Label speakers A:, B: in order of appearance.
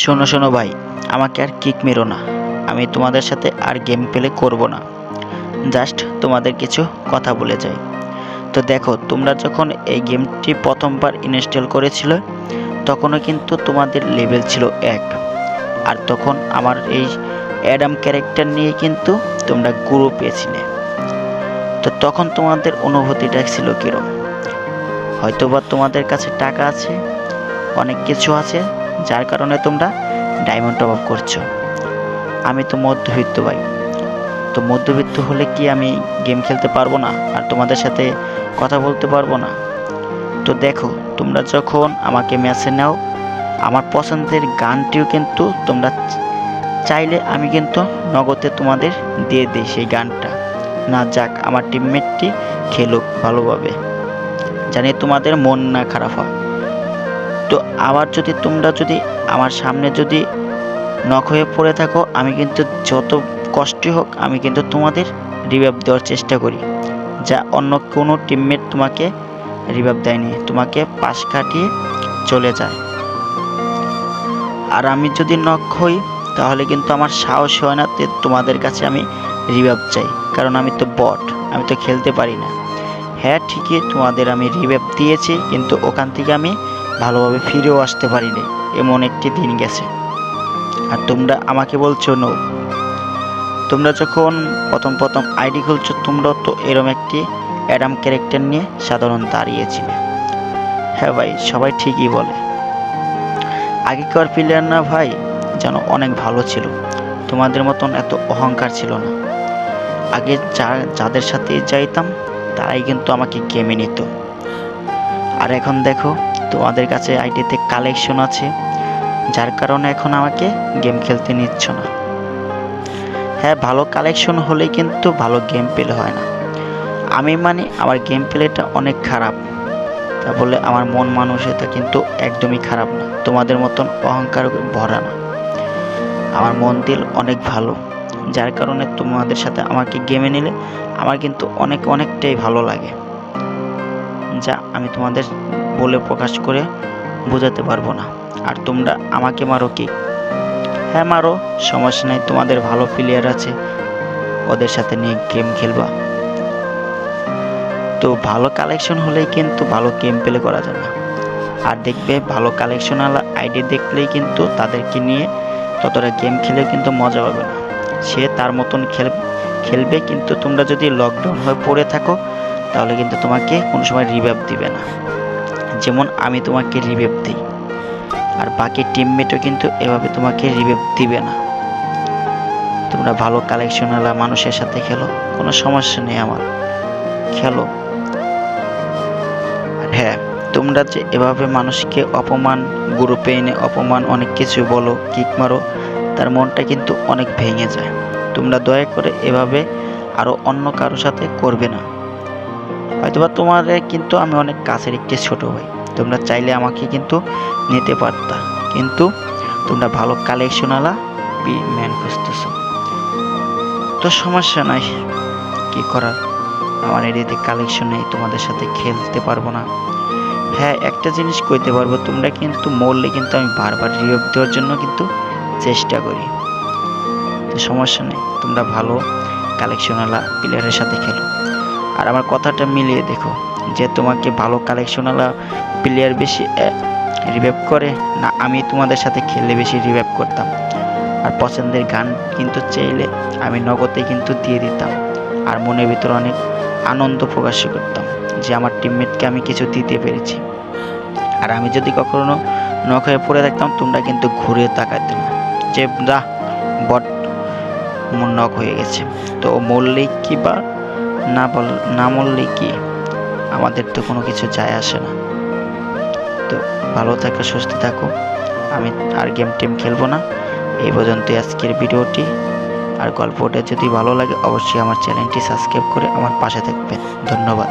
A: শোনো শোনো ভাই, আমাকে আর কিক মেরো না। আমি তোমাদের সাথে আর গেম প্লে করব না, জাস্ট তোমাদের কিছু কথা বলে যাই। তো দেখো, তোমরা যখন এই গেমটি প্রথমবার ইনস্টল করেছিল তখনও কিন্তু তোমাদের লেভেল ছিল 1, আর তখন আমার এই অ্যাডাম ক্যারেক্টার নিয়ে কিন্তু তোমরা গ্রো পেয়েছিলে। তো তখন তোমাদের অনুভূতিটা ছিল কীরকম? হয়তোবা তোমাদের কাছে টাকা আছে, অনেক কিছু আছে, যার কারণে তোমরা ডায়মন্ড টপ আপ করছো। আমি তো মধ্যবিত্ত ভাই, তো মধ্যবিত্ত হলে কি আমি গেম খেলতে পারবো না আর তোমাদের সাথে কথা বলতে পারবো না? তো দেখো, তোমরা যখন আমাকে ম্যাচে নাও, আমার পছন্দের গানটিও কিন্তু তোমরা চাইলে আমি কিন্তু নগদে তোমাদের দিয়ে দিই সেই গানটা। না যাক, আমার টিমমেটটি খেলুক ভালোভাবে, জানি তোমাদের মন না খারাপ হয়। তো আবার যদি তোমরা আমার সামনে নক হয়ে পড়ে থাকো, আমি কিন্তু যত কষ্টই হোক আমি কিন্তু তোমাদের রিভাইভ দেওয়ার চেষ্টা করি, যা অন্য কোনো টিমমেট তোমাকে রিভাইভ দেয়নি, তোমাকে পাশ কাটিয়ে চলে যায়। আর আমি যদি নক হই তাহলে কিন্তু আমার সাহস হয় না তোমাদের কাছে আমি রিভাইভ চাই, কারণ আমি তো বট, আমি তো খেলতে পারি না। হ্যাঁ ঠিকই, তোমাদের আমি রিভাইভ দিয়েছি, কিন্তু ওখান থেকে আমি ভালোভাবে ফিরেও আসতে পারিনি, এমন একটি দিন গেছে। আর তোমরা আমাকে বলছো নো। তোমরা যখন প্রথম আইডি খুলছো, তোমরাও তো এরম একটি অ্যাডাম ক্যারেক্টার নিয়ে সাধারণ দাঁড়িয়েছিলে। হ্যাঁ ভাই, সবাই ঠিকই বলে। আগেকার প্লেয়ার না ভাই যেন অনেক ভালো ছিল, তোমাদের মতন এত অহংকার ছিল না। আগে যাদের সাথে যাইতাম তারাই কিন্তু আমাকে গেমে নিত। আর এখন দেখো, তোমাদের কাছে আইডিতে কালেকশন আছে, যার কারণে এখন আমাকে গেম খেলতে নিচ্ছ না। হ্যাঁ, ভালো কালেকশন হলেই কিন্তু ভালো গেম প্লে হয় না। আমি মানে আমার গেম প্লেটা অনেক খারাপ, তা বলে আমার মন মানসিকতা কিন্তু একদমই খারাপ না, তোমাদের মতন অহংকার ভরা না। আমার মন দিল অনেক ভালো, যার কারণে তোমাদের সাথে আমাকে গেমে নিলে আমার কিন্তু অনেকটাই ভালো লাগে, যা আমি তোমাদের বলে প্রকাশ করে বোঝাতে পারবো না। আর তোমরা আমাকে মারো কি? হ্যাঁ মারো, সমস্যা নেই, তোমাদের ভালো প্লেয়ার আছে, ওদের সাথে নিয়ে গেম খেলবা। তো ভালো কালেকশন হলেই কিন্তু ভালো গেম প্লে করা যায় না। আর দেখবে, ভালো কালেকশনওয়ালা আইডি দেখলেই কিন্তু তাদেরকে নিয়ে ততটা গেম খেলেও কিন্তু মজা পাবে না, সে তার মতন খেলবে। কিন্তু তোমরা যদি লকডাউন হয়ে পড়ে থাকো তাহলে কিন্তু তোমাকে কোনো সময় রিভাইভ দিবে না, যেমন আমি তোমাকে রিভাইভ দিই। আর বাকি টিমমেটও কিন্তু এভাবে তোমাকে রিভাইভ দিবে না। তোমরা ভালো কালেকশনওয়ালা মানুষের সাথে খেলো, কোনো সমস্যা নেই আমার, খেলো। আর হ্যাঁ, তোমরা যে এভাবে মানুষকে অপমান, গ্রুপে এনে অপমান অনেক কিছু বলো, কিক মারো, তার মনটা কিন্তু অনেক ভেঙে যায়। তোমরা দয়া করে এভাবে আরও অন্য কারোর সাথে করবে না। হয়তোবা তোমাদের কিন্তু আমি অনেক কাছের একটি ছোট ভাই, তোমরা চাইলে আমাকে কিন্তু নিতে পারতা, কিন্তু তোমরা ভালো কালেকশনওয়ালা ম্যান খুঁজতেছ। তো সমস্যা নাই, কি কি করার, আমার এরিয়াতে কালেকশন নেই, তোমাদের সাথে খেলতে পারবো না। হ্যাঁ, একটা জিনিস কইতে পারবো, তোমরা কিন্তু মরলে কিন্তু আমি বারবার রিভাইভ দেওয়ার জন্য কিন্তু চেষ্টা করি। তো সমস্যা নেই, তোমরা ভালো কালেকশনওয়ালা প্লেয়ারের সাথে খেলো। আর আমার কথাটা মিলিয়ে দেখো যে তোমাকে ভালো কালেকশনওয়ালা প্লেয়ার বেশি রিভাইভ করে না আমি তোমাদের সাথে খেললে বেশি রিভাইভ করতাম। আর পছন্দের গান কিন্তু চাইলে আমি নগদে কিন্তু দিয়ে দিতাম, আর মনের ভিতরে অনেক আনন্দ প্রকাশ করতাম যে আমার টিমমেটকে আমি কিছু দিতে পেরেছি। আর আমি যদি কখনো নক হয়ে পড়ে থাকতাম, তোমরা কিন্তু ঘুরে তাকাতে না যে যা বট নক হয়ে গেছে, তো মরলেই কি বা না মরলেই কি, আমাদের তো কোনো কিছু যায় আসে না। তো ভালো থাকো, সুস্থ থাকো, আমি আর গেম টেম খেলবো না। এই পর্যন্তই আজকের ভিডিওটি। আর গল্পটা যদি ভালো লাগে অবশ্যই আমার চ্যানেলটি সাবস্ক্রাইব করে আমার পাশে থাকবেন। ধন্যবাদ।